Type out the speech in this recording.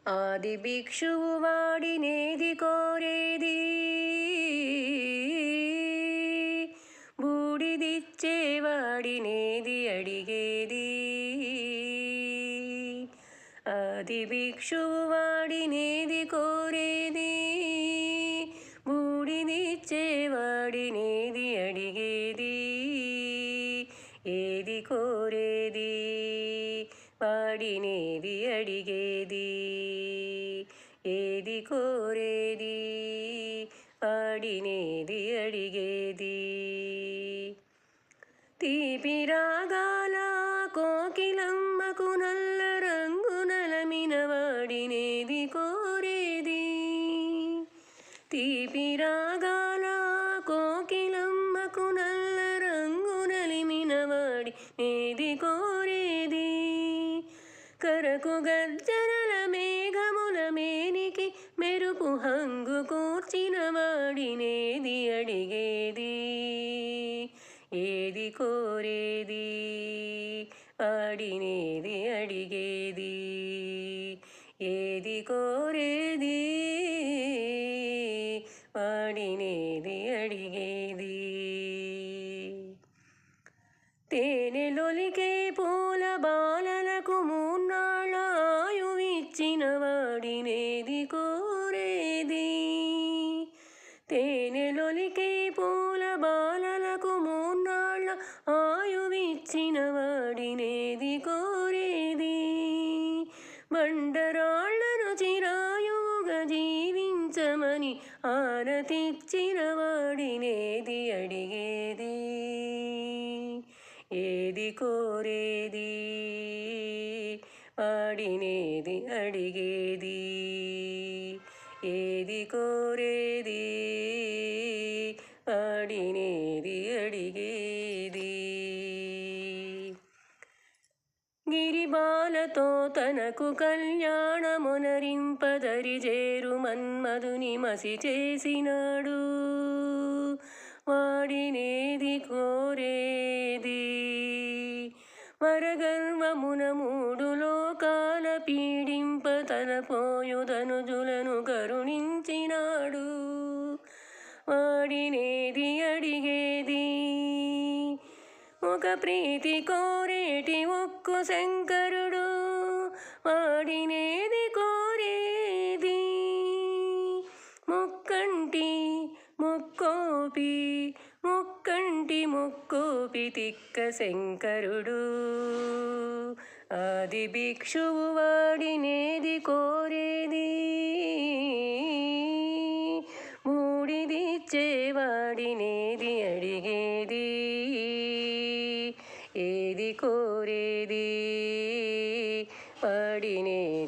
ఆది భిక్షువు వాడినేది కోరేది, బూడిదిచ్చేవాడినేది అడిగేది. ఆది భిక్షువు వాడినేది కోరేది, బూడిదిచ్చేవాడినేది అడిగేది. ఏది కోరేది వాడినేది అడిగేది, ఏది కోరేది వాడినేది అడిగేది. తీపి రాగాల కోకిలమ్మకు నల్ల రంగు నలమిన వాడినేది కోరేది. తీపి రాగాల కోకిలమ్మకు నల్ల రంగు నలిమిన వాడినేది కోరేది. కరకు గర్జనల మేఘముల మేనికి మెరుపు హంగు కూర్చిన వాడినేది అడిగేది. ఏది కోరేది వాడినేది అడిగేది, ఏది కోరేది వాడినేది అడిగేది. తేనెలొలికే పూల బాలలకు మూన్నాళ్ళ ఆయువిచ్చిన వాడినేది కోరేది. తేనెలొలికే పూల బాలలకు మూన్నాళ్ళ ఆయువిచ్చిన వాడినేది కోరేది. బండరాళ్లను చిరాయువుగా జీవించమని ఆనతిచ్చిన వాడినేది అడిగేది. ఏది కోరేది వాడినేది అడిగేది, ఏది కోరేది వాడినేది అడిగేది. గిరిబాలతో తనకు కళ్యాణమునరింపదరిజేరు మన్మధుని మసి చేసినాడు, వాడినేది కోరేది. వరగర్వమున మూడు లోకాల పీడింప తన పోయుధనుజులను కరుణించినాడు, వాడినేది అడిగేది. ఒక ప్రీతి కోరేటి ఒక్కు శంకరుడు, వాడినేది కోరేది. ముక్కంటి ముక్కోపి తిక్క శంకరుడు. ఆది భిక్షువు వాడినేది కోరేది, బూడిదిచ్చేవాడినేది అడిగేది. ఏది కోరేది వాడినేది